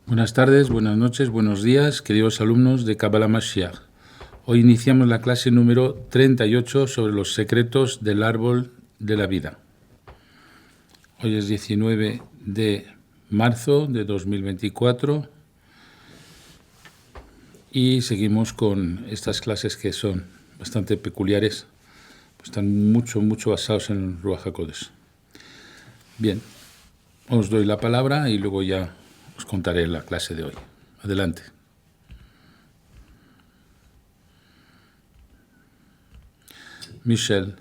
Buenas tardes, buenas noches, buenos días, queridos alumnos de Kabbalah Mashiach. Hoy iniciamos la clase número 38 sobre los secretos del árbol de la vida. Hoy es 19 de marzo de 2024 y seguimos con estas clases que son bastante peculiares, pues están mucho basados en el Ruach HaKodesh. Bien, os doy la palabra y luego ya os contaré la clase de hoy. Adelante. Michelle.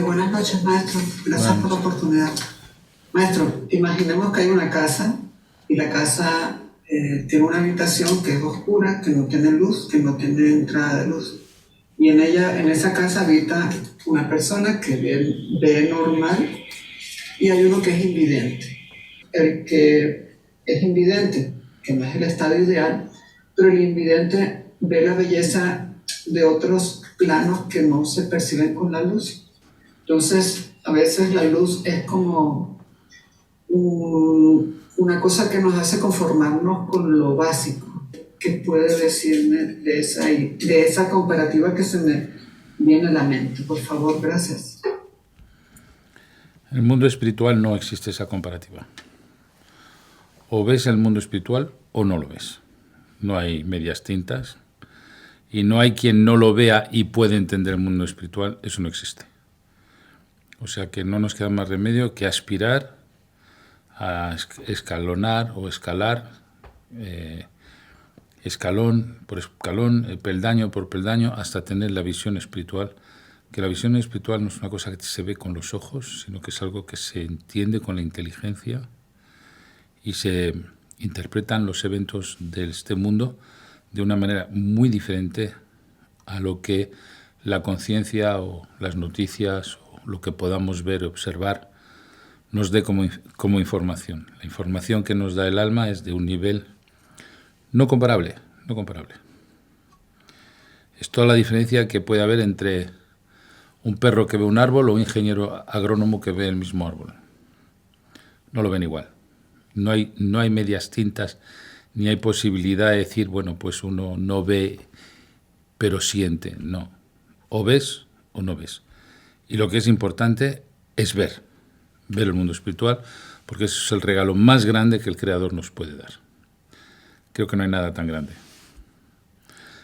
Buenas noches, maestro. Gracias por la oportunidad. Maestro, imaginemos que hay una casa y la casa tiene una habitación que es oscura, que no tiene luz, que no tiene entrada de luz. Y en esa casa habita una persona que ve normal y hay uno que es invidente. El que es invidente, que no es el estado ideal, pero el invidente ve la belleza de otros planos que no se perciben con la luz. Entonces, a veces la luz es como una cosa que nos hace conformarnos con lo básico. ¿Qué puede decirme de esa comparativa que se me viene a la mente? Por favor, gracias. En el mundo espiritual no existe esa comparativa. O ves el mundo espiritual o no lo ves. No hay medias tintas y no hay quien no lo vea y puede entender el mundo espiritual. Eso no existe. O sea que no nos queda más remedio que aspirar a escalonar o escalar, escalón por escalón, peldaño por peldaño, hasta tener la visión espiritual. Que la visión espiritual no es una cosa que se ve con los ojos, sino que es algo que se entiende con la inteligencia y se interpretan los eventos de este mundo de una manera muy diferente a lo que la conciencia o las noticias o lo que podamos ver o observar nos dé como información. La información que nos da el alma es de un nivel no comparable. Es toda la diferencia que puede haber entre un perro que ve un árbol o un ingeniero agrónomo que ve el mismo árbol. No lo ven igual. No hay medias tintas, ni hay posibilidad de decir, bueno, pues uno no ve, pero siente. No. O ves o no ves. Y lo que es importante es ver el mundo espiritual, porque eso es el regalo más grande que el Creador nos puede dar. Creo que no hay nada tan grande.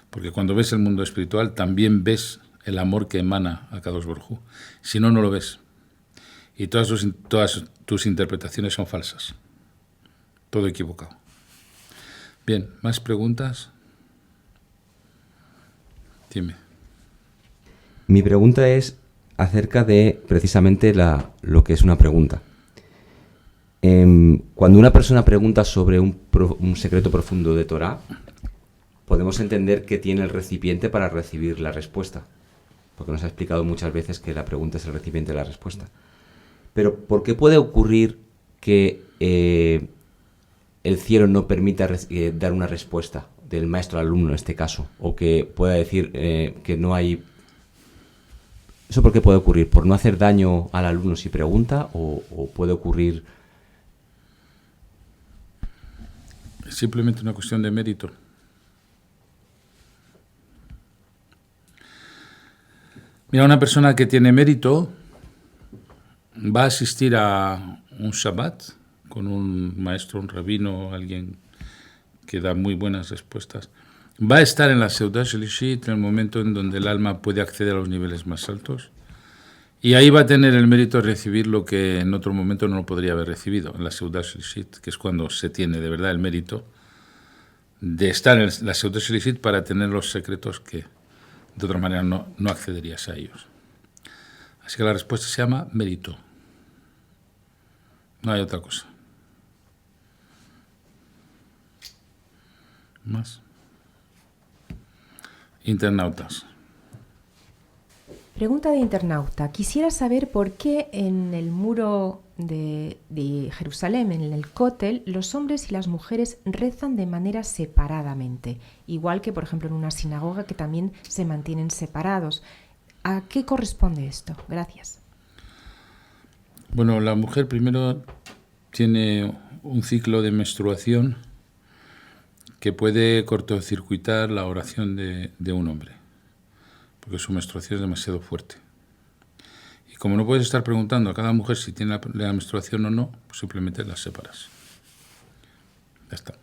Porque cuando ves el mundo espiritual, también ves el amor que emana a Kadosh Baruj Hu. Si no, no lo ves. Y todas tus interpretaciones son falsas. Todo equivocado. Bien, ¿más preguntas? Dime. Mi pregunta es acerca de precisamente lo que es una pregunta. Cuando una persona pregunta sobre un secreto profundo de Torah, podemos entender que tiene el recipiente para recibir la respuesta, porque nos ha explicado muchas veces que la pregunta es el recipiente de la respuesta. Pero ¿por qué puede ocurrir que el cielo no permita dar una respuesta del maestro al alumno en este caso? O que pueda decir que no hay... ¿Eso por qué puede ocurrir? ¿Por no hacer daño al alumno si pregunta? ¿O puede ocurrir...? Es simplemente una cuestión de mérito. Mira, una persona que tiene mérito va a asistir a un Shabbat con un maestro, un rabino, alguien que da muy buenas respuestas. Va a estar en la Seudah Shlishit en el momento en donde el alma puede acceder a los niveles más altos. Y ahí va a tener el mérito de recibir lo que en otro momento no lo podría haber recibido, en la Seudah Shlishit, que es cuando se tiene de verdad el mérito de estar en la Seudah Shlishit para tener los secretos que de otra manera no accederías a ellos. Así que la respuesta se llama mérito. No hay otra cosa. ¿Más? Internautas. Pregunta de internauta. Quisiera saber por qué en el muro de Jerusalén, en el Kotel, los hombres y las mujeres rezan de manera separadamente, igual que, por ejemplo, en una sinagoga que también se mantienen separados. ¿A qué corresponde esto? Gracias. Bueno, la mujer primero tiene un ciclo de menstruación que puede cortocircuitar la oración de un hombre, porque su menstruación es demasiado fuerte. Y como no puedes estar preguntando a cada mujer si tiene la menstruación o no, pues simplemente las separas. Ya está.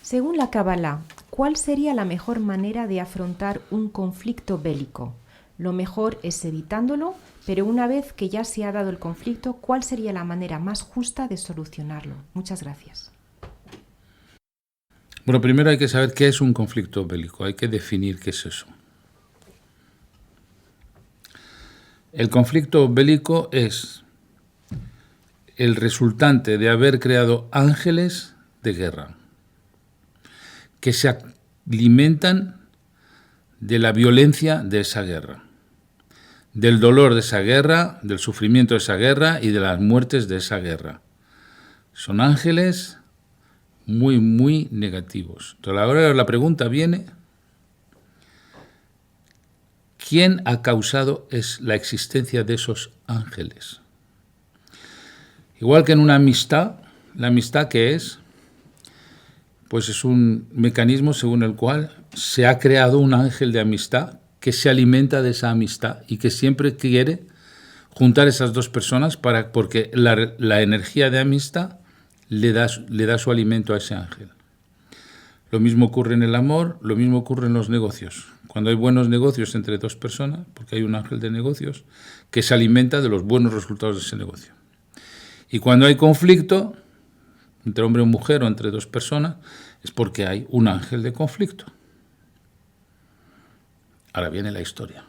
Según la Cábala, ¿cuál sería la mejor manera de afrontar un conflicto bélico? Lo mejor es evitándolo, pero una vez que ya se ha dado el conflicto, ¿cuál sería la manera más justa de solucionarlo? Muchas gracias. Bueno, primero hay que saber qué es un conflicto bélico, hay que definir qué es eso. El conflicto bélico es el resultante de haber creado ángeles de guerra que se alimentan de la violencia de esa guerra, del dolor de esa guerra, del sufrimiento de esa guerra y de las muertes de esa guerra. Son ángeles muy, muy negativos. Entonces, ahora la pregunta viene, ¿quién ha causado la existencia de esos ángeles? Igual que en una amistad, la amistad ¿qué es? Pues es un mecanismo según el cual se ha creado un ángel de amistad que se alimenta de esa amistad y que siempre quiere juntar esas dos personas porque la energía de amistad le da su alimento a ese ángel. Lo mismo ocurre en el amor, lo mismo ocurre en los negocios. Cuando hay buenos negocios entre dos personas, porque hay un ángel de negocios que se alimenta de los buenos resultados de ese negocio. Y cuando hay conflicto entre hombre o mujer o entre dos personas, es porque hay un ángel de conflicto. Ahora viene la historia.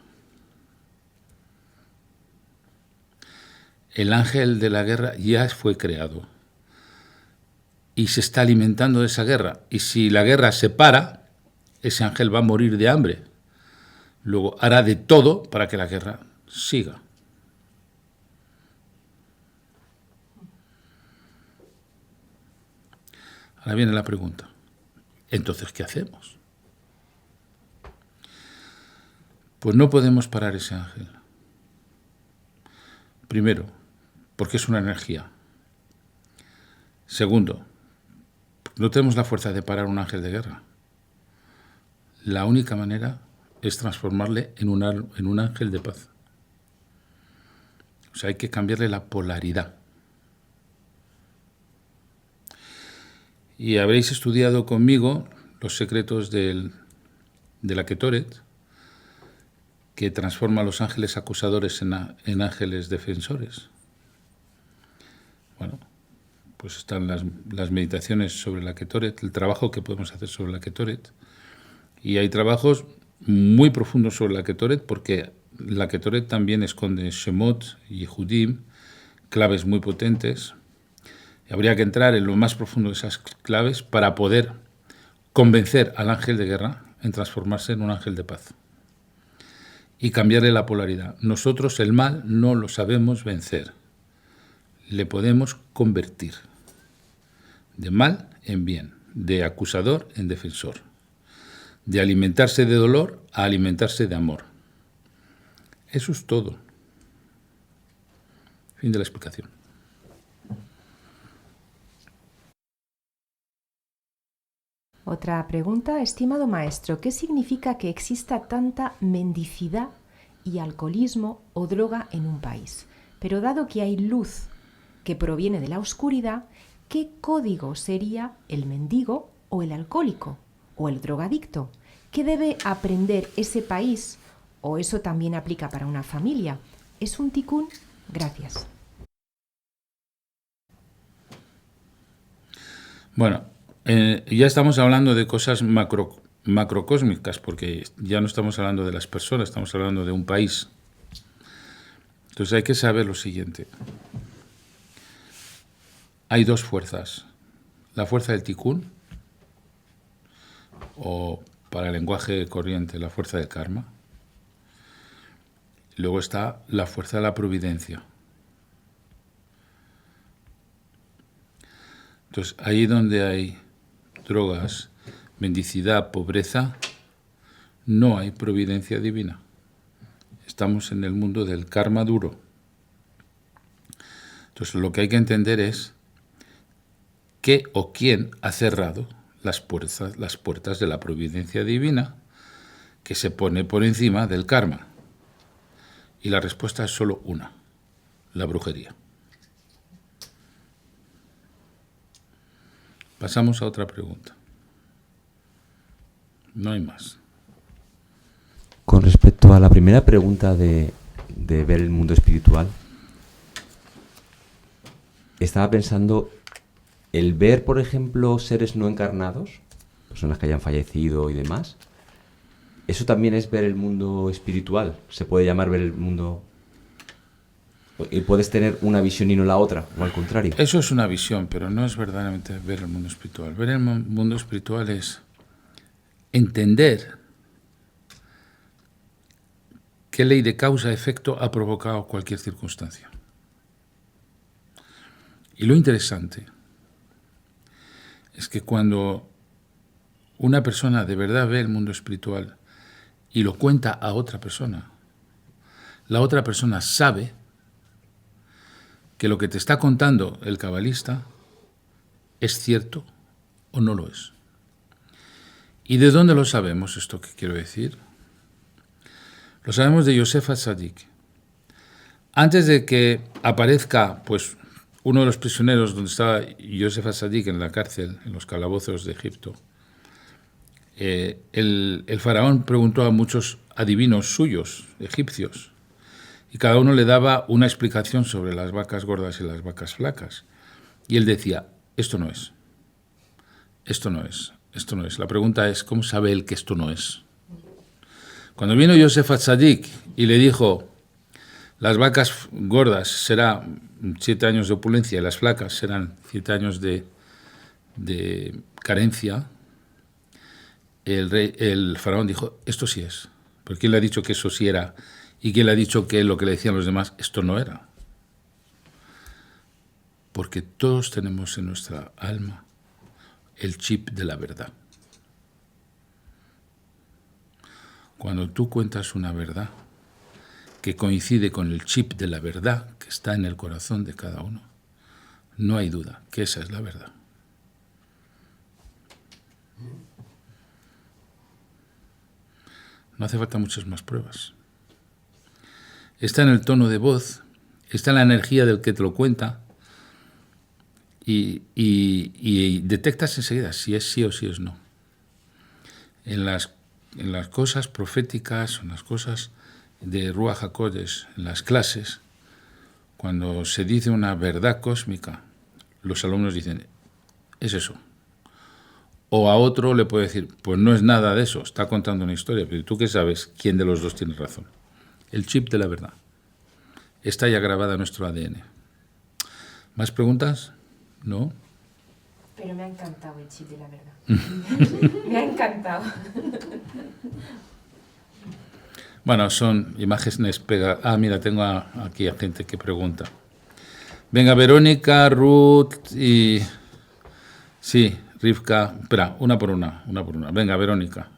El ángel de la guerra ya fue creado y se está alimentando de esa guerra. Y si la guerra se para, ese ángel va a morir de hambre. Luego hará de todo para que la guerra siga. Ahora viene la pregunta. Entonces, ¿qué hacemos? Pues no podemos parar ese ángel. Primero, porque es una energía. Segundo, no tenemos la fuerza de parar un ángel de guerra. La única manera es transformarle en un ángel de paz. O sea, hay que cambiarle la polaridad. Y habréis estudiado conmigo los secretos de la Ketoret, que transforma a los ángeles acusadores en ángeles defensores. Bueno, pues están las meditaciones sobre la Ketoret, el trabajo que podemos hacer sobre la Ketoret. Y hay trabajos muy profundos sobre la Ketoret, porque la Ketoret también esconde Shemot y Judim, claves muy potentes. Y habría que entrar en lo más profundo de esas claves para poder convencer al ángel de guerra en transformarse en un ángel de paz y cambiarle la polaridad. Nosotros el mal no lo sabemos vencer, le podemos convertir de mal en bien, de acusador en defensor, de alimentarse de dolor a alimentarse de amor. Eso es todo. Fin de la explicación. Otra pregunta, estimado maestro, ¿qué significa que exista tanta mendicidad y alcoholismo o droga en un país? Pero dado que hay luz que proviene de la oscuridad, ¿qué código sería el mendigo o el alcohólico o el drogadicto? ¿Qué debe aprender ese país? ¿O eso también aplica para una familia? ¿Es un tikkun? Gracias. Bueno, ya estamos hablando de cosas macrocósmicas, porque ya no estamos hablando de las personas, estamos hablando de un país. Entonces hay que saber lo siguiente. Hay dos fuerzas. La fuerza del tikkun, o para el lenguaje corriente, la fuerza del karma. Luego está la fuerza de la providencia. Entonces, ahí donde hay drogas, mendicidad, pobreza, no hay providencia divina. Estamos en el mundo del karma duro. Entonces, lo que hay que entender es qué o quién ha cerrado las puertas de la providencia divina que se pone por encima del karma. Y la respuesta es solo una: la brujería. Pasamos a otra pregunta. No hay más. Con respecto a la primera pregunta de ver el mundo espiritual, estaba pensando, el ver, por ejemplo, seres no encarnados, personas que hayan fallecido y demás, ¿eso también es ver el mundo espiritual? ¿Se puede llamar ver el mundo? ¿Y puedes tener una visión y no la otra, o al contrario? Eso es una visión, pero no es verdaderamente ver el mundo espiritual. Ver el mundo espiritual es entender qué ley de causa-efecto ha provocado cualquier circunstancia. Y lo interesante es que cuando una persona de verdad ve el mundo espiritual y lo cuenta a otra persona, la otra persona sabe que lo que te está contando el cabalista es cierto o no lo es. ¿Y de dónde lo sabemos esto que quiero decir? Lo sabemos de Yosef Atzadik. Antes de que aparezca, pues, uno de los prisioneros donde estaba Yosef Atzadik en la cárcel, en los calabozos de Egipto, el faraón preguntó a muchos adivinos suyos, egipcios, y cada uno le daba una explicación sobre las vacas gordas y las vacas flacas. Y él decía, esto no es, esto no es, esto no es. La pregunta es, ¿cómo sabe él que esto no es? Cuando vino Yosef Atzadik y le dijo, las vacas gordas serán 7 años de opulencia y las flacas serán 7 años de carencia, el faraón dijo, esto sí es. ¿Pero quién le ha dicho que eso sí era? ¿Y quién le ha dicho que lo que le decían los demás, esto no era? Porque todos tenemos en nuestra alma el chip de la verdad. Cuando tú cuentas una verdad que coincide con el chip de la verdad que está en el corazón de cada uno, no hay duda que esa es la verdad. No hace falta muchas más pruebas. Está en el tono de voz, está en la energía del que te lo cuenta y detectas enseguida si es sí o si es no. En las cosas proféticas, en las cosas de Ruach HaKodesh, en las clases, cuando se dice una verdad cósmica, los alumnos dicen, es eso. O a otro le puede decir, pues no es nada de eso, está contando una historia, pero ¿tú qué sabes quién de los dos tiene razón? El chip de la verdad. Está ya grabada en nuestro ADN. ¿Más preguntas? ¿No? Pero me ha encantado el chip de la verdad. Me ha encantado. Bueno, son imágenes pegadas. Ah, mira, tengo aquí a gente que pregunta. Venga, Verónica, Ruth y... Sí, Rivka. Espera, una por una. Venga, Verónica.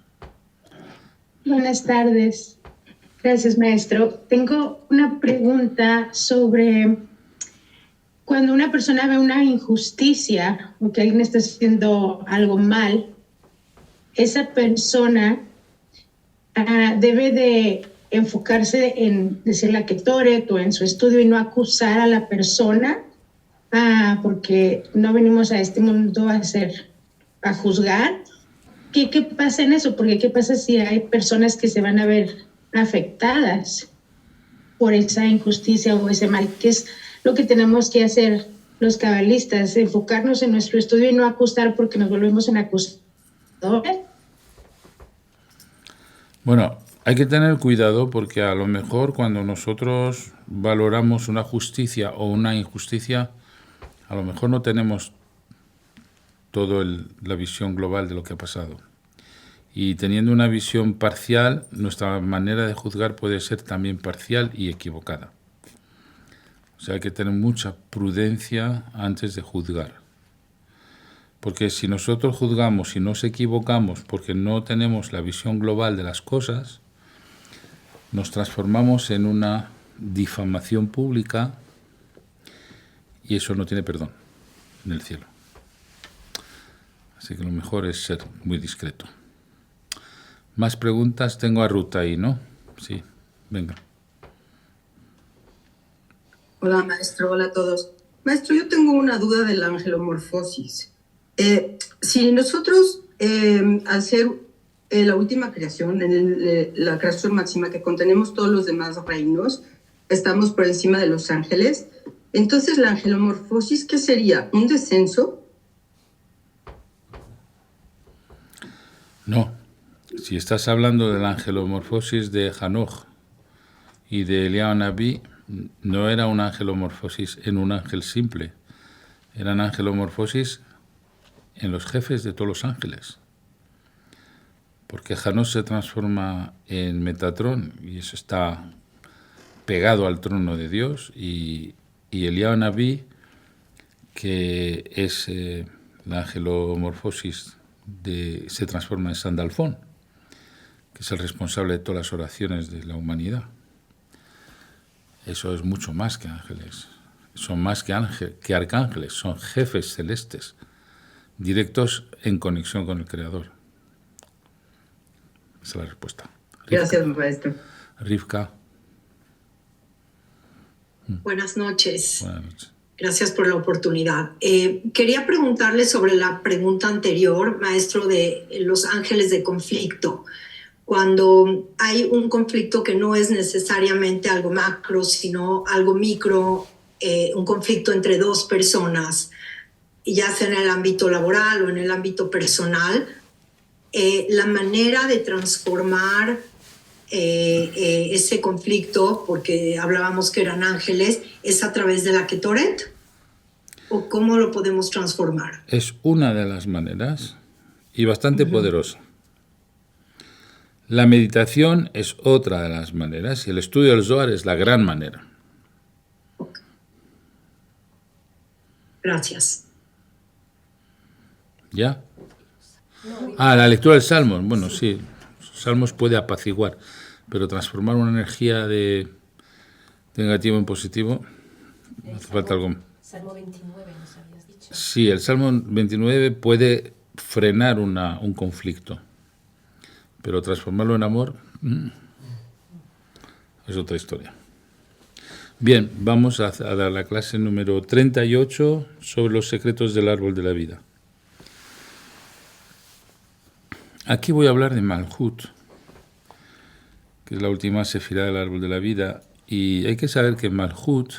Buenas tardes. Gracias, maestro. Tengo una pregunta sobre cuando una persona ve una injusticia o que alguien está haciendo algo mal, esa persona debe de enfocarse en decir la Ketoret o en su estudio y no acusar a la persona, porque no venimos a este mundo a juzgar. ¿Qué pasa en eso? Porque ¿qué pasa si hay personas que se van a ver afectadas por esa injusticia o ese mal? ¿Qué es lo que tenemos que hacer los cabalistas? Enfocarnos en nuestro estudio y no acusar porque nos volvemos en acusadores. Bueno, hay que tener cuidado porque a lo mejor cuando nosotros valoramos una justicia o una injusticia, a lo mejor no tenemos toda la visión global de lo que ha pasado. Y teniendo una visión parcial, nuestra manera de juzgar puede ser también parcial y equivocada. O sea, hay que tener mucha prudencia antes de juzgar. Porque si nosotros juzgamos y nos equivocamos porque no tenemos la visión global de las cosas, nos transformamos en una difamación pública y eso no tiene perdón en el cielo. Así que lo mejor es ser muy discreto. Más preguntas. Tengo a Ruth ahí, ¿no? Sí, venga. Hola, maestro. Hola a todos. Maestro, yo tengo una duda de la angelomorfosis. Si nosotros, al ser la última creación, la creación máxima que contenemos todos los demás reinos, estamos por encima de los ángeles, entonces la angelomorfosis, ¿qué sería? ¿Un descenso? No. Si estás hablando de la angelomorfosis de Hanoch y de Eliyahu Naví, no era una angelomorfosis en un ángel simple. Eran angelomorfosis en los jefes de todos los ángeles. Porque Hanoch se transforma en Metatrón y eso está pegado al trono de Dios, y Eliyahu Naví, que es la angelomorfosis se transforma en Sandalfón, que es el responsable de todas las oraciones de la humanidad. Eso es mucho más que ángeles. Son más que arcángeles, son jefes celestes, directos en conexión con el Creador. Esa es la respuesta. Rivka. Gracias, maestro. Rivka. Buenas noches. Buenas noches. Gracias por la oportunidad. Quería preguntarle sobre la pregunta anterior, maestro, de los ángeles de conflicto. Cuando hay un conflicto que no es necesariamente algo macro, sino algo micro, un conflicto entre dos personas, ya sea en el ámbito laboral o en el ámbito personal, la manera de transformar ese conflicto, porque hablábamos que eran ángeles, es a través de la Ketoret, ¿o cómo lo podemos transformar? Es una de las maneras y bastante poderosa. La meditación es otra de las maneras y el estudio del Zohar es la gran manera. Gracias. ¿Ya? La lectura del Salmo. Bueno, sí, Salmos puede apaciguar, pero transformar una energía de negativo en positivo, hace falta algo. Salmo 29, nos habías dicho. Sí, el Salmo 29 puede frenar un conflicto, pero transformarlo en amor es otra historia. Bien, vamos a dar la clase número 38 sobre los secretos del árbol de la vida. Aquí voy a hablar de Malhut, que es la última sefirá del árbol de la vida, y hay que saber que Malhut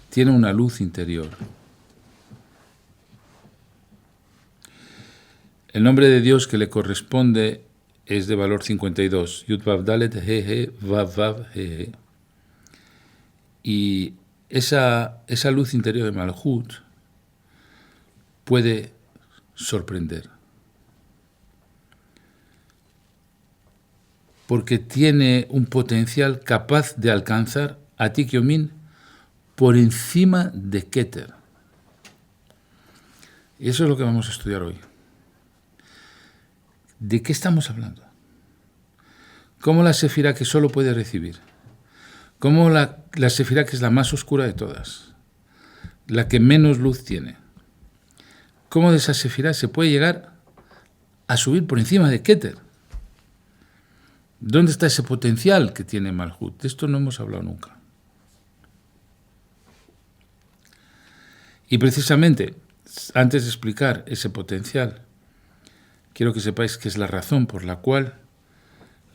tiene una luz interior. El nombre de Dios que le corresponde es de valor 52, Yud Vav Dalet He He Vav Vav He He. Y esa luz interior de Malhut puede sorprender, porque tiene un potencial capaz de alcanzar a Tikyomin por encima de Keter. Y eso es lo que vamos a estudiar hoy. ¿De qué estamos hablando? ¿Cómo la sefirá que solo puede recibir? ¿Cómo la sefirá que es la más oscura de todas? La que menos luz tiene. ¿Cómo de esa sefirá se puede llegar a subir por encima de Keter? ¿Dónde está ese potencial que tiene Malhut? De esto no hemos hablado nunca. Y precisamente, antes de explicar ese potencial, quiero que sepáis que es la razón por la cual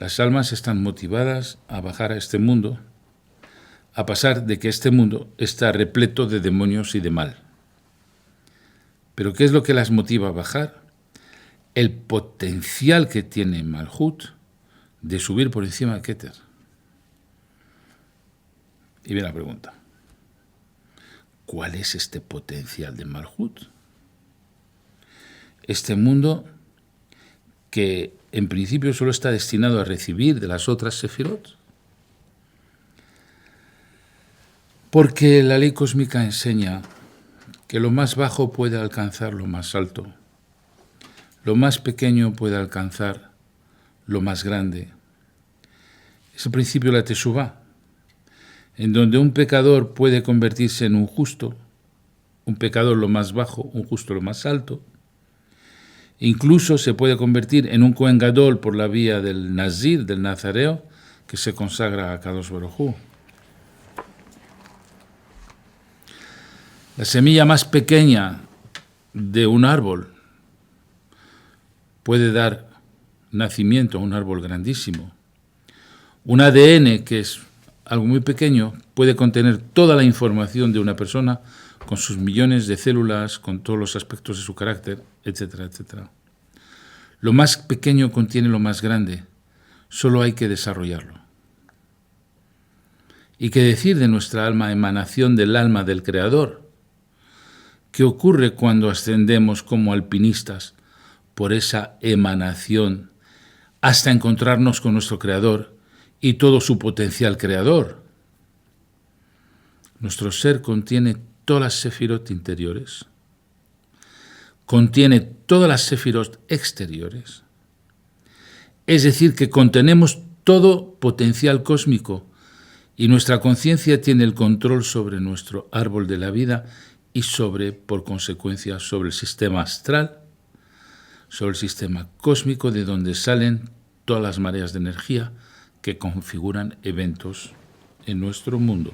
las almas están motivadas a bajar a este mundo, a pesar de que este mundo está repleto de demonios y de mal. ¿Pero qué es lo que las motiva a bajar? El potencial que tiene Malhut de subir por encima de Keter. Y viene la pregunta. ¿Cuál es este potencial de Malhut? Este mundo que en principio solo está destinado a recibir de las otras sefirot. Porque la ley cósmica enseña que lo más bajo puede alcanzar lo más alto, lo más pequeño puede alcanzar lo más grande. Es el principio de la Teshuvá. en donde un pecador puede convertirse en un justo, un pecador lo más bajo, un justo lo más alto. Incluso se puede convertir en un Kohen Gadol por la vía del Nazir, del Nazareo, que se consagra a Kadosh Baruj Hu. La semilla más pequeña de un árbol puede dar nacimiento a un árbol grandísimo. Un ADN, que es algo muy pequeño, puede contener toda la información de una persona con sus millones de células, con todos los aspectos de su carácter, etcétera, etcétera. Lo más pequeño contiene lo más grande, solo hay que desarrollarlo. ¿Y qué decir de nuestra alma, emanación del alma del Creador? ¿Qué ocurre cuando ascendemos como alpinistas por esa emanación hasta encontrarnos con nuestro Creador y todo su potencial creador? Nuestro ser contiene todas las sefirot interiores, contiene todas las sefirot exteriores, es decir, que contenemos todo potencial cósmico y nuestra conciencia tiene el control sobre nuestro árbol de la vida y por consecuencia, sobre el sistema astral, sobre el sistema cósmico de donde salen todas las mareas de energía que configuran eventos en nuestro mundo.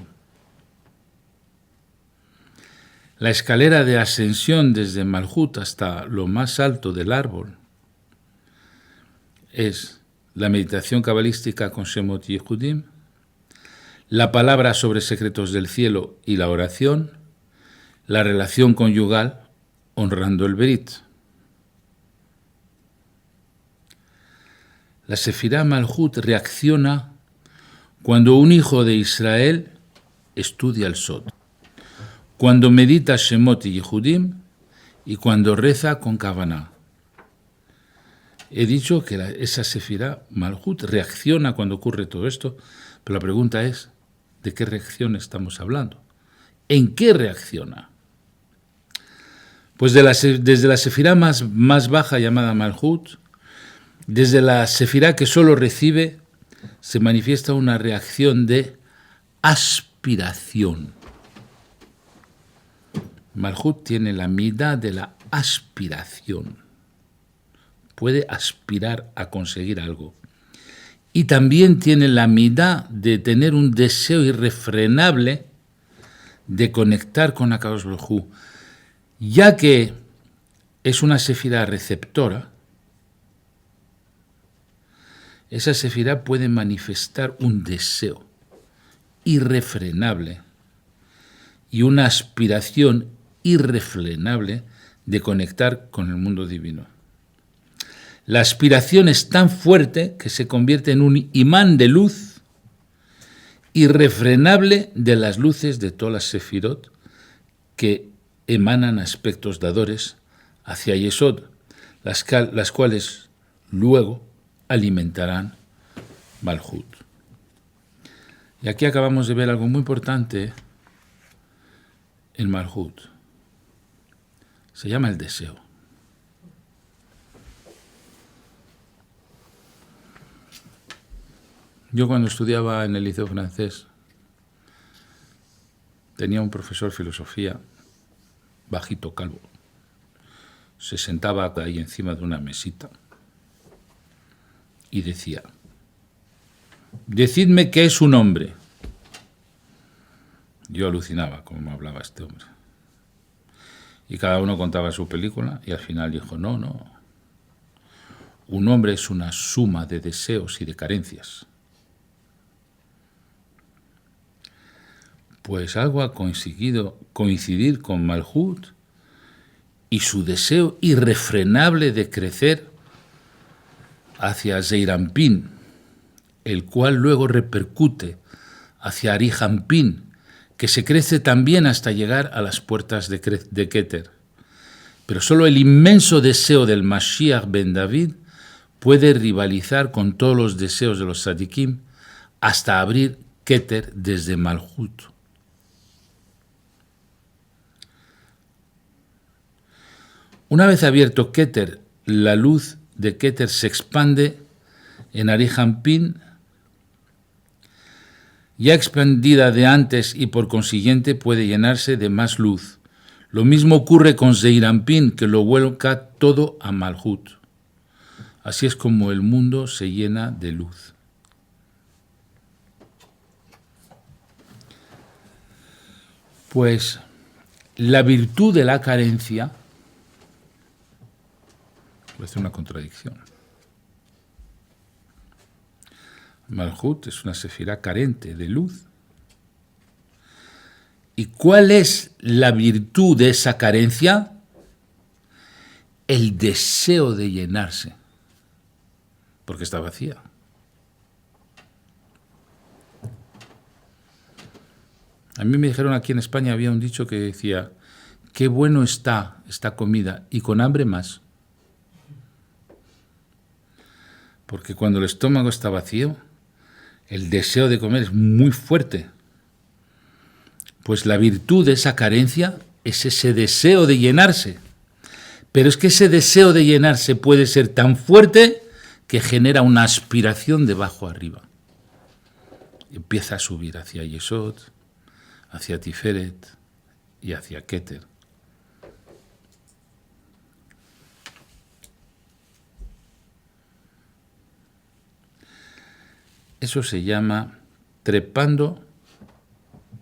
La escalera de ascensión desde Malhut hasta lo más alto del árbol es la meditación cabalística con Shemot Yehudim, la palabra sobre secretos del cielo y la oración, la relación conyugal honrando el Berit. La Sefirá Malhut reacciona cuando un hijo de Israel estudia el Sod, cuando medita Shemot y Yehudim y cuando reza con Kavaná. He dicho que esa Sefirá Malhut reacciona cuando ocurre todo esto, pero la pregunta es, ¿de qué reacción estamos hablando? ¿En qué reacciona? Pues desde la Sefirá más baja llamada Malhut, desde la Sefirá que solo recibe, se manifiesta una reacción de aspiración. Malhut tiene la midá de la aspiración. Puede aspirar a conseguir algo. Y también tiene la midá de tener un deseo irrefrenable de conectar con Akadosh Baruj Hu, ya que es una sefirá receptora. Esa sefirá puede manifestar un deseo irrefrenable y una aspiración irrefrenable de conectar con el mundo divino. La aspiración es tan fuerte que se convierte en un imán de luz irrefrenable de las luces de todas las sefirot que emanan aspectos dadores hacia Yesod, las cuales luego alimentarán Malhut. Y aquí acabamos de ver algo muy importante en Malhut. Se llama el deseo. Yo cuando estudiaba en el liceo francés tenía un profesor de filosofía, bajito, calvo. Se sentaba ahí encima de una mesita y decía: decidme qué es un hombre. Yo alucinaba como me hablaba este hombre. Y cada uno contaba su película y al final dijo: no. Un hombre es una suma de deseos y de carencias. Pues algo ha coincidir con Malhut y su deseo irrefrenable de crecer hacia Zeirampin, el cual luego repercute hacia Arihampin, que se crece también hasta llegar a las puertas de Keter. Pero solo el inmenso deseo del Mashiach ben David puede rivalizar con todos los deseos de los Tzadikim hasta abrir Keter desde Malhut. Una vez abierto Keter, la luz de Keter se expande en Arihampin, ya expandida de antes y por consiguiente puede llenarse de más luz. Lo mismo ocurre con Zeirampin, que lo vuelca todo a Malhut. Así es como el mundo se llena de luz. Pues la virtud de la carencia parece una contradicción. Malhut es una sefirá carente de luz. ¿Y cuál es la virtud de esa carencia? El deseo de llenarse, porque está vacía. A mí me dijeron aquí en España, había un dicho que decía, qué bueno está esta comida, y con hambre más. Porque cuando el estómago está vacío, el deseo de comer es muy fuerte. Pues la virtud de esa carencia es ese deseo de llenarse. Pero es que ese deseo de llenarse puede ser tan fuerte que genera una aspiración de abajo arriba. Empieza a subir hacia Yesod, hacia Tiferet y hacia Keter. Eso se llama trepando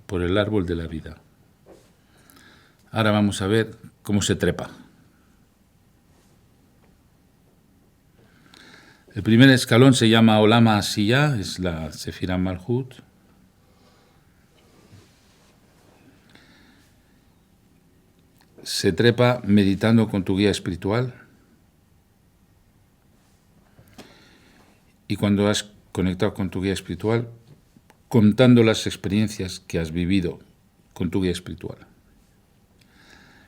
por el árbol de la vida. Ahora vamos a ver cómo se trepa. El primer escalón se llama Olama Asiyah, es la Sefirá Malhut. Se trepa meditando con tu guía espiritual. Y cuando has conectado con tu guía espiritual, contando las experiencias que has vivido con tu guía espiritual.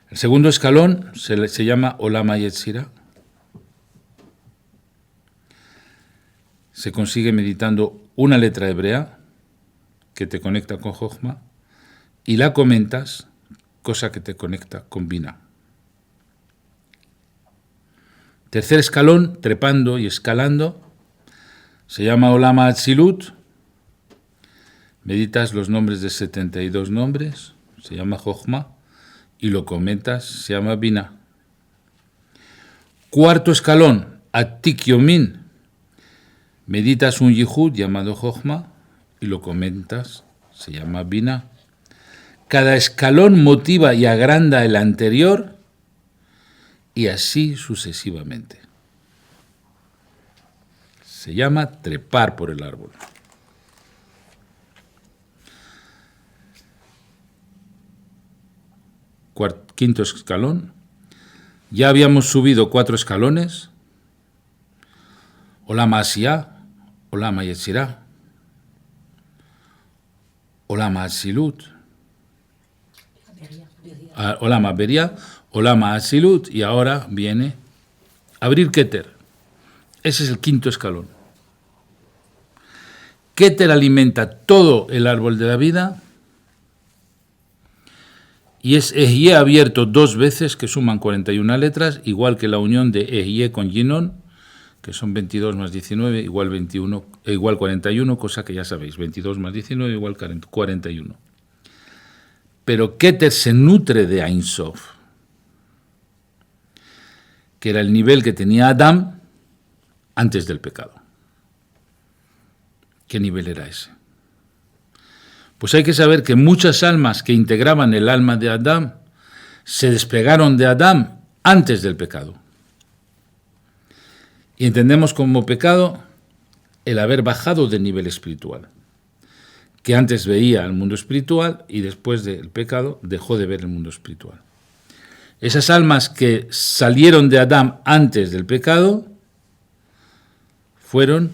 El segundo escalón se llama Olama Yetzirah. Se consigue meditando una letra hebrea que te conecta con Jochma y la comentas, cosa que te conecta con Binah. Tercer escalón, trepando y escalando, se llama Olama Atzilut. Meditas los nombres de 72 nombres, se llama Jochma, y lo comentas, se llama Binah. Cuarto escalón, Atik Yomin. Meditas un Yihud llamado Jochma y lo comentas, se llama Binah. Cada escalón motiva y agranda el anterior y así sucesivamente. Se llama trepar por el árbol. Quinto escalón. Ya habíamos subido 4 escalones. Olama Asiyah, Olama Yetzirah, Olama Atzilut, Olama Beria, Olama Atzilut, y ahora viene abrir Keter. Ese es el quinto escalón. Keter alimenta todo el árbol de la vida y es Ehyeh abierto 2 veces, que suman 41 letras, igual que la unión de Ehyeh con Yinon, que son 22 más 19 igual 21, igual 41, cosa que ya sabéis, 22 más 19 igual 41. Pero Keter se nutre de Ein Sof, que era el nivel que tenía Adán antes del pecado. ¿Qué nivel era ese? Pues hay que saber que muchas almas que integraban el alma de Adán se despegaron de Adán antes del pecado. Y entendemos como pecado el haber bajado de nivel espiritual, que antes veía el mundo espiritual y después del pecado dejó de ver el mundo espiritual. Esas almas que salieron de Adán antes del pecado fueron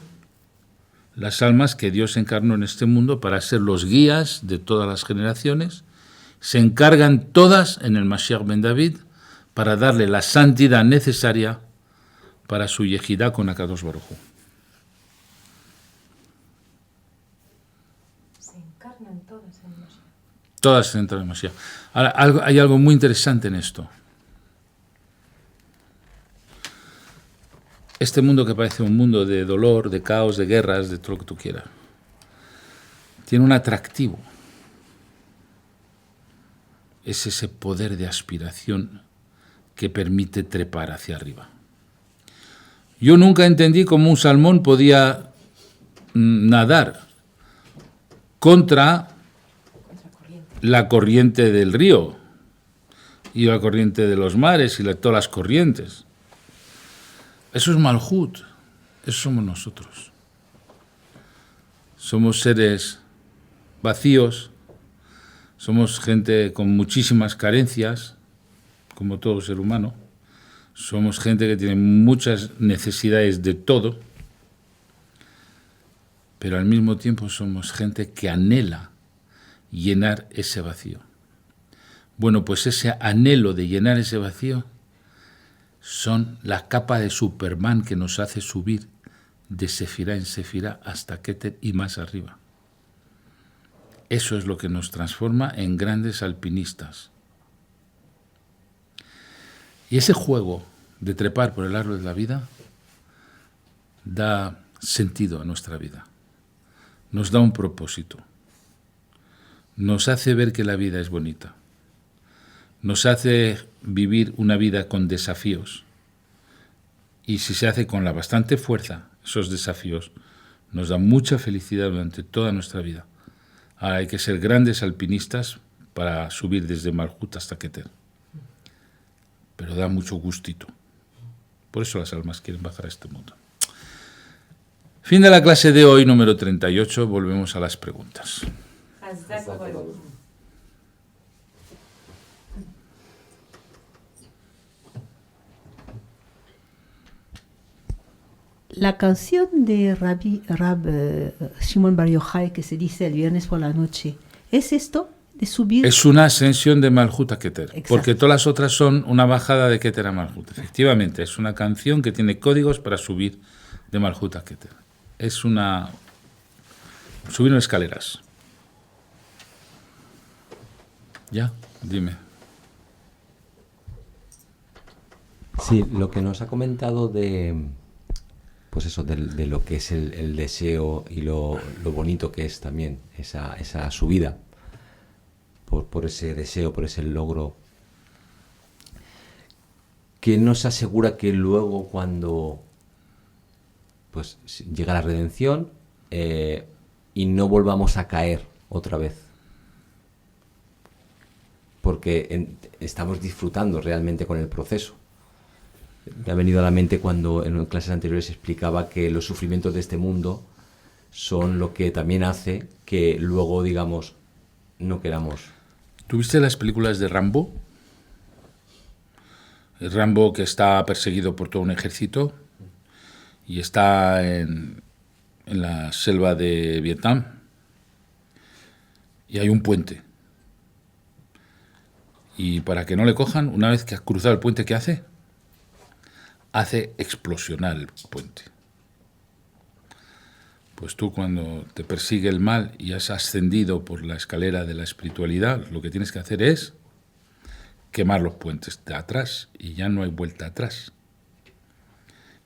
las almas que Dios encarnó en este mundo para ser los guías de todas las generaciones. Se encargan todas en el Mashiach ben David para darle la santidad necesaria para su yejidá con Akadosh Baruj Hu. Se encarnan todas en el Mashiach. Todas se entran en el Mashiach. Ahora, hay algo muy interesante en esto. Este mundo que parece un mundo de dolor, de caos, de guerras, de todo lo que tú quieras, tiene un atractivo. Es ese poder de aspiración que permite trepar hacia arriba. Yo nunca entendí cómo un salmón podía nadar contra la corriente del río y la corriente de los mares y todas las corrientes. Eso es Malhut, eso somos nosotros. Somos seres vacíos, somos gente con muchísimas carencias, como todo ser humano. Somos gente que tiene muchas necesidades de todo, pero al mismo tiempo somos gente que anhela llenar ese vacío. Bueno, pues ese anhelo de llenar ese vacío son la capa de Superman que nos hace subir de Sefirá en Sefirá hasta Keter y más arriba. Eso es lo que nos transforma en grandes alpinistas. Y ese juego de trepar por el árbol de la vida da sentido a nuestra vida, nos da un propósito, nos hace ver que la vida es bonita, nos hace vivir una vida con desafíos, y si se hace con la bastante fuerza, esos desafíos nos dan mucha felicidad durante toda nuestra vida. Ahora hay que ser grandes alpinistas para subir desde Malhut hasta Keter, pero da mucho gustito. Por eso las almas quieren bajar a este mundo. Fin de la clase de hoy, número 38. Volvemos a las preguntas. La canción de Shimon Bar Yochai que se dice el viernes por la noche, ¿es esto de subir? Es una ascensión de Malhut a Keter, Exacto. porque todas las otras son una bajada de Keter a Malhut. Efectivamente, es una canción que tiene códigos para subir de Malhut a Keter. Es subir en escaleras. ¿Ya? Dime. Sí, lo que nos ha comentado de lo que es el deseo y lo bonito que es también esa subida por ese deseo, por ese logro, que nos asegura que luego cuando pues llega la redención y no volvamos a caer otra vez, porque estamos disfrutando realmente con el proceso. Me ha venido a la mente cuando en clases anteriores explicaba que los sufrimientos de este mundo son lo que también hace que luego, digamos, no queramos. ¿Tuviste las películas de Rambo? El Rambo que está perseguido por todo un ejército y está en la selva de Vietnam y hay un puente. Y para que no le cojan, una vez que ha cruzado el puente, ¿qué hace? Hace explosionar el puente. Pues tú, cuando te persigue el mal y has ascendido por la escalera de la espiritualidad, lo que tienes que hacer es quemar los puentes de atrás y ya no hay vuelta atrás.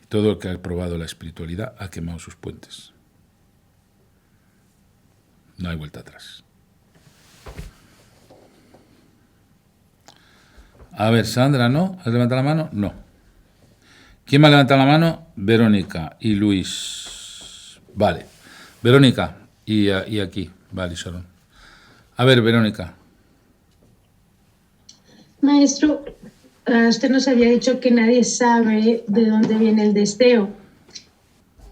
Y todo el que ha probado la espiritualidad ha quemado sus puentes. No hay vuelta atrás. A ver, Sandra, ¿no? ¿Has levantado la mano? No. ¿Quién me ha levantado la mano? Verónica y Luis. Vale. Verónica y aquí. Vale, Sharon. A ver, Verónica. Maestro, usted nos había dicho que nadie sabe de dónde viene el deseo.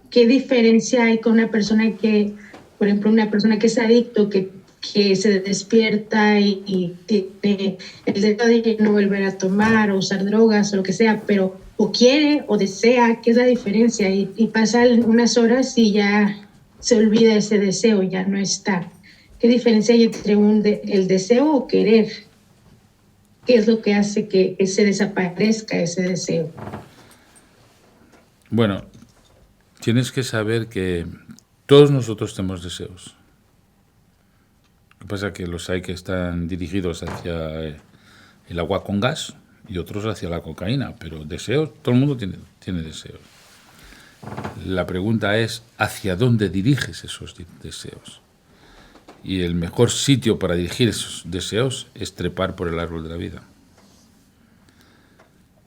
¿Qué diferencia hay con una persona que, por ejemplo, una persona que es adicto, que se despierta y tiene el deseo de no volver a tomar o usar drogas o lo que sea, pero o quiere o desea? ¿Qué es la diferencia? Y pasan unas horas y ya se olvida ese deseo, ya no está. ¿Qué diferencia hay entre el deseo o querer? ¿Qué es lo que hace que se desaparezca ese deseo? Bueno, tienes que saber que todos nosotros tenemos deseos. Lo que pasa es que los hay que están dirigidos hacia el agua con gas y otros hacia la cocaína, pero deseos, todo el mundo tiene deseos. La pregunta es, ¿hacia dónde diriges esos deseos? Y el mejor sitio para dirigir esos deseos es trepar por el árbol de la vida.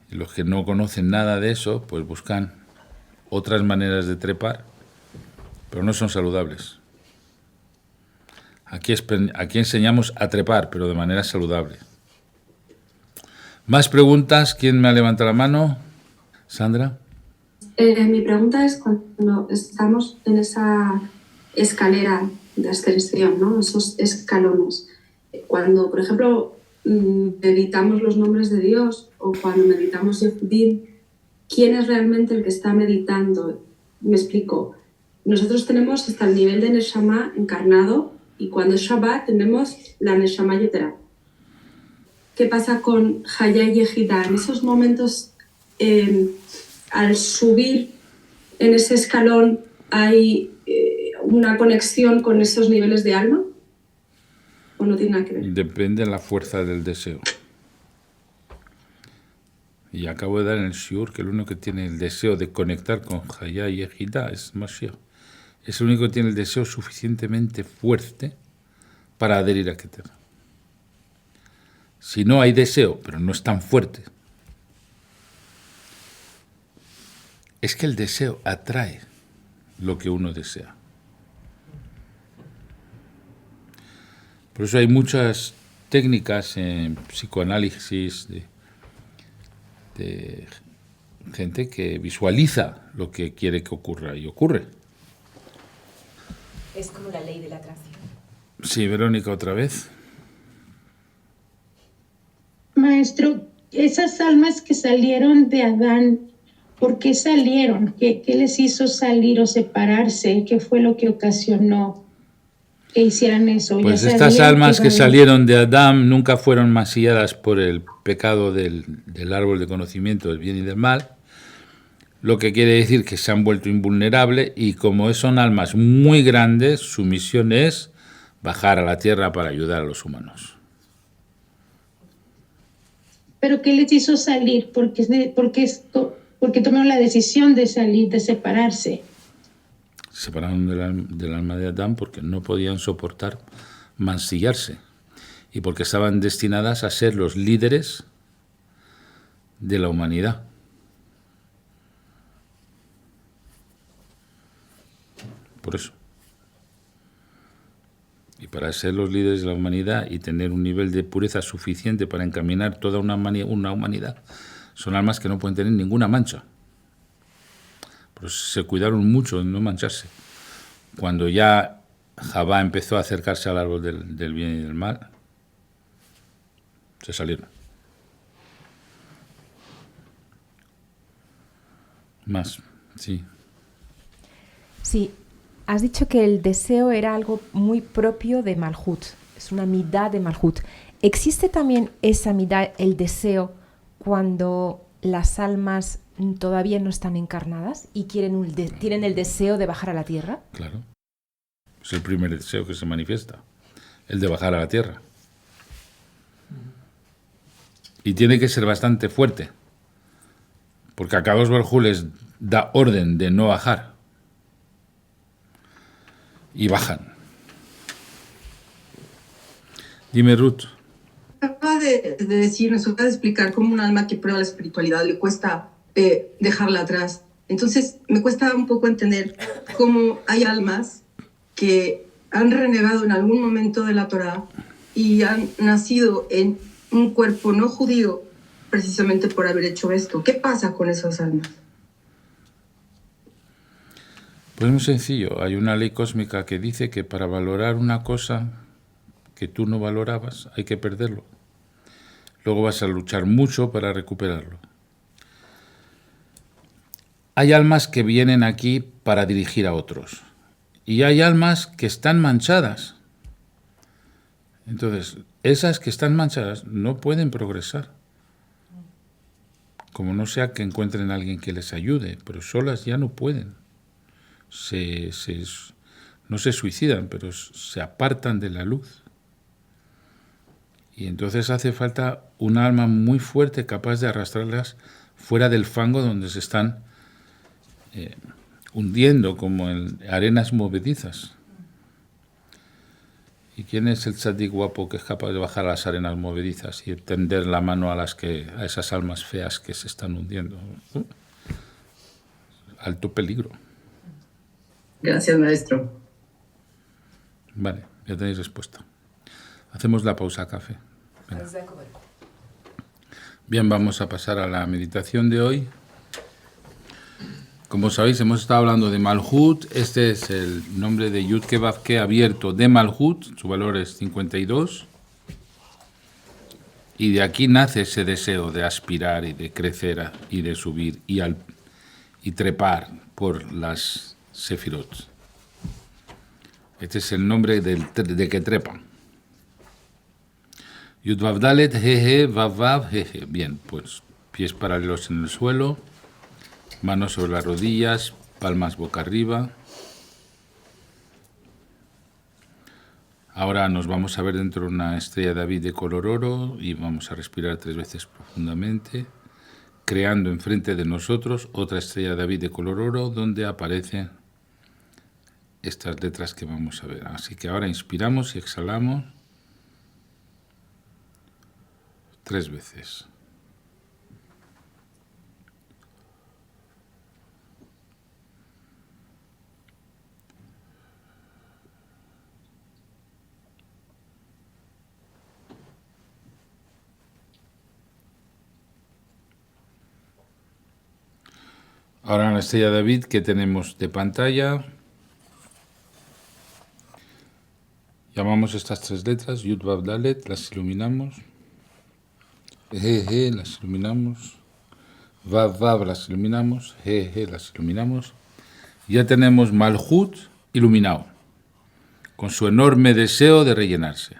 Y los que no conocen nada de eso, pues buscan otras maneras de trepar, pero no son saludables. Aquí enseñamos a trepar, pero de manera saludable. ¿Más preguntas? ¿Quién me ha levantado la mano? Sandra. Mi pregunta es cuando estamos en esa escalera de ascensión, ¿no? Esos escalones. Cuando, por ejemplo, meditamos los nombres de Dios o cuando meditamos Yehudim, ¿quién es realmente el que está meditando? Me explico. Nosotros tenemos hasta el nivel de Neshama encarnado y cuando es Shabbat tenemos la Neshama Yetera. ¿Qué pasa con Hayá y Yehidá? En esos momentos, al subir en ese escalón, ¿hay una conexión con esos niveles de alma? ¿O no tiene nada que ver? Depende de la fuerza del deseo. Y acabo de dar en el shiur que el único que tiene el deseo de conectar con Hayá y Yehidá es Mashiach. Es el único que tiene el deseo suficientemente fuerte para adherir a Keter. Si no hay deseo, pero no es tan fuerte, es que el deseo atrae lo que uno desea. Por eso hay muchas técnicas en psicoanálisis de gente que visualiza lo que quiere que ocurra y ocurre. Es como la ley de la atracción. Sí, Verónica, otra vez. Maestro, esas almas que salieron de Adán, ¿por qué salieron? ¿Qué les hizo salir o separarse? ¿Qué fue lo que ocasionó que hicieran eso? Pues Ya estas sabían almas que iban a- salieron de Adán nunca fueron mancilladas por el pecado del árbol de conocimiento del bien y del mal, lo que quiere decir que se han vuelto invulnerables y como son almas muy grandes, su misión es bajar a la tierra para ayudar a los humanos. ¿Pero qué les hizo salir? ¿Por qué tomaron la decisión de salir, de separarse? Se separaron del alma de Adán porque no podían soportar mancillarse y porque estaban destinadas a ser los líderes de la humanidad. Por eso. Y para ser los líderes de la humanidad y tener un nivel de pureza suficiente para encaminar toda una humanidad, son almas que no pueden tener ninguna mancha. Por eso se cuidaron mucho de no mancharse. Cuando ya Javá empezó a acercarse al árbol del bien y del mal, se salieron. Más, sí. Sí, has dicho que el deseo era algo muy propio de Malhut, es una midá de Malhut. ¿Existe también esa midá, el deseo, cuando las almas todavía no están encarnadas y tienen el deseo de bajar a la tierra? Claro. Es el primer deseo que se manifiesta, el de bajar a la tierra. Y tiene que ser bastante fuerte, porque a Kadosh Baruj Hu les da orden de no bajar. Y bajan. Dime, Ruth. Acaba de decir, nos acaba de explicar cómo un alma que prueba la espiritualidad le cuesta dejarla atrás. Entonces, me cuesta un poco entender cómo hay almas que han renegado en algún momento de la Torá y han nacido en un cuerpo no judío precisamente por haber hecho esto. ¿Qué pasa con esas almas? Pues muy sencillo. Hay una ley cósmica que dice que para valorar una cosa que tú no valorabas, hay que perderlo. Luego vas a luchar mucho para recuperarlo. Hay almas que vienen aquí para dirigir a otros. Y hay almas que están manchadas. Entonces, esas que están manchadas no pueden progresar. Como no sea que encuentren a alguien que les ayude, pero solas ya no pueden. No se suicidan, pero se apartan de la luz. Y entonces hace falta un alma muy fuerte capaz de arrastrarlas fuera del fango donde se están hundiendo como en arenas movedizas. ¿Y quién es el tzadik guapo que es capaz de bajar a las arenas movedizas y tender la mano a esas almas feas que se están hundiendo? Alto peligro. Gracias, maestro. Vale, ya tenéis respuesta. Hacemos la pausa café. Venga. Bien, vamos a pasar a la meditación de hoy. Como sabéis, hemos estado hablando de Malhut. Este es el nombre de Yud Kei Vav Kei abierto de Malhut. Su valor es 52. Y de aquí nace ese deseo de aspirar y de crecer y de subir y trepar por las Sefirot. Este es el nombre de que trepan. Yud Vav Dalet, He, Vav Vav, He. Bien, pues pies paralelos en el suelo. Manos sobre las rodillas, palmas boca arriba. Ahora nos vamos a ver dentro de una estrella David de color oro y vamos a respirar 3 veces profundamente, creando enfrente de nosotros otra estrella David de color oro donde aparecen estas letras que vamos a ver. Así que ahora inspiramos y exhalamos 3 veces. Ahora en la estrella David que tenemos de pantalla, llamamos estas 3 letras, Yud Vav Dalet, las iluminamos, He, las iluminamos, Vav Vav las iluminamos, He, las iluminamos. Ya tenemos Malhut iluminado, con su enorme deseo de rellenarse.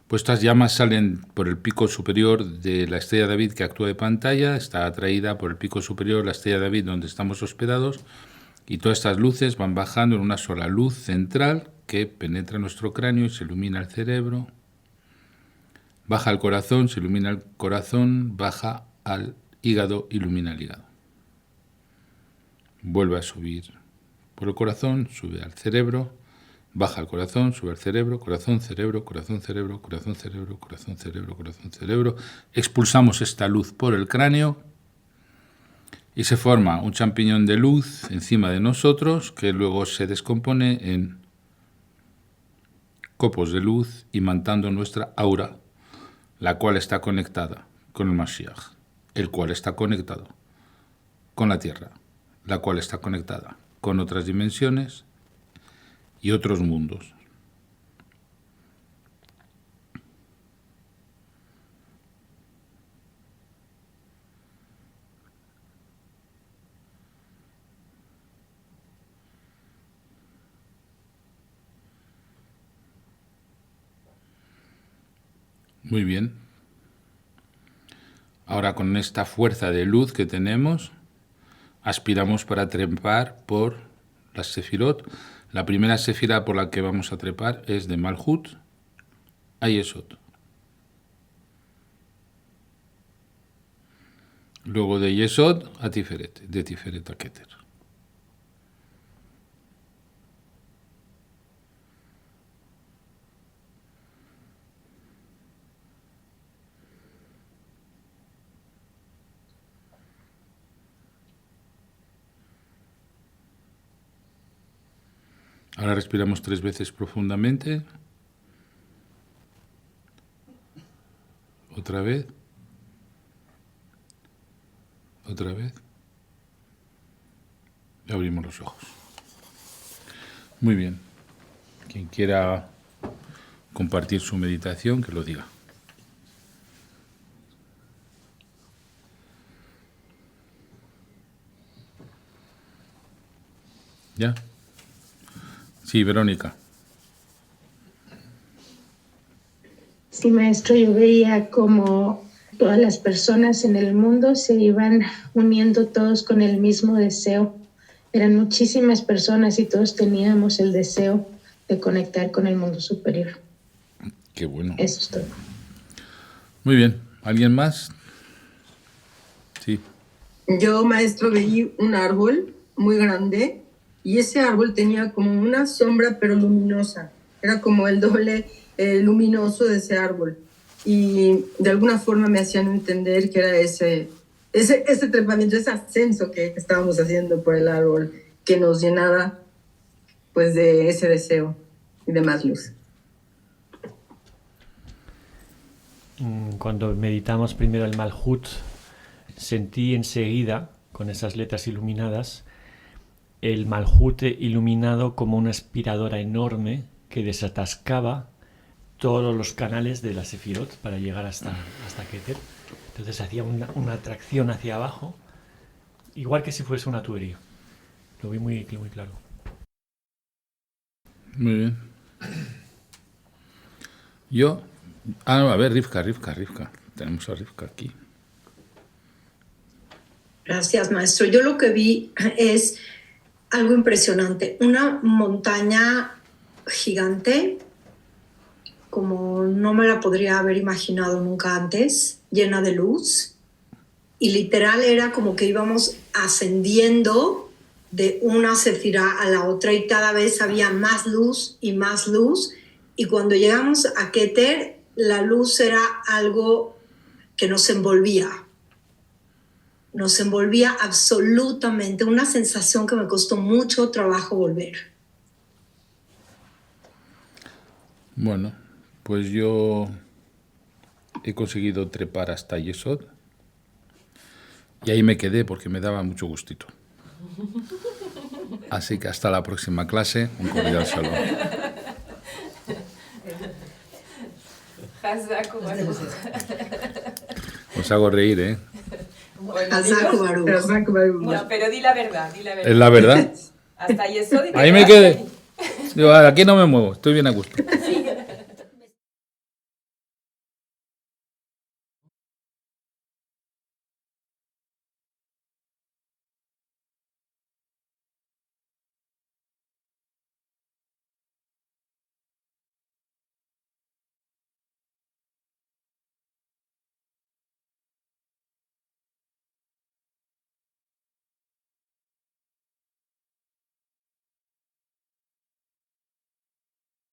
Pues estas llamas salen por el pico superior de la estrella David que actúa de pantalla, está atraída por el pico superior de la estrella David donde estamos hospedados y todas estas luces van bajando en una sola luz central que penetra nuestro cráneo y se ilumina el cerebro, baja al corazón, se ilumina el corazón, baja al hígado, ilumina el hígado. Vuelve a subir por el corazón, sube al cerebro, baja al corazón, sube al cerebro, corazón, cerebro, corazón, cerebro, corazón, cerebro, corazón, cerebro, corazón, cerebro. Expulsamos esta luz por el cráneo y se forma un champiñón de luz encima de nosotros que luego se descompone en copos de luz imantando nuestra aura, la cual está conectada con el Mashiach, el cual está conectado con la Tierra, la cual está conectada con otras dimensiones y otros mundos. Muy bien. Ahora con esta fuerza de luz que tenemos, aspiramos para trepar por las Sefirot. La primera sefira por la que vamos a trepar es de Malhut a Yesod. Luego de Yesod a Tiferet, de Tiferet a Keter. Ahora respiramos 3 veces profundamente. Otra vez. Otra vez. Y abrimos los ojos. Muy bien. Quien quiera compartir su meditación, que lo diga. ¿Ya? Sí, Verónica. Sí, maestro, yo veía como todas las personas en el mundo se iban uniendo todos con el mismo deseo. Eran muchísimas personas y todos teníamos el deseo de conectar con el mundo superior. Qué bueno. Eso es todo. Muy bien. ¿Alguien más? yo, maestro, veí un árbol muy grande y ese árbol tenía como una sombra pero luminosa. Era como el doble luminoso de ese árbol. Y de alguna forma me hacían entender que era ese trepamiento, ese ascenso que estábamos haciendo por el árbol, que nos llenaba pues de ese deseo y de más luz. Cuando meditamos primero el Malhut, sentí enseguida, con esas letras iluminadas, el Malhut iluminado como una aspiradora enorme que desatascaba todos los canales de la Sefirot para llegar hasta Keter. Entonces hacía una tracción hacia abajo, igual que si fuese una tubería. Lo vi muy claro. Muy bien. Yo... a ver, Rivka. Tenemos a Rivka aquí. Gracias, maestro. Yo lo que vi es algo impresionante. Una montaña gigante, como no me la podría haber imaginado nunca antes, llena de luz. Y literal era como que íbamos ascendiendo de una sefirá a la otra y cada vez había más luz y más luz. Y cuando llegamos a Keter, la luz era algo que nos envolvía. Nos envolvía absolutamente, una sensación que me costó mucho trabajo volver. Bueno, pues yo he conseguido trepar hasta Yesod y ahí me quedé porque me daba mucho gustito. Así que hasta la próxima clase, un cordial saludo. Os hago reír, ¿eh? Bueno, pero di la verdad. ¿Es la verdad? Hasta Yesod. Ahí me quedé. Digo, aquí no me muevo, estoy bien a gusto.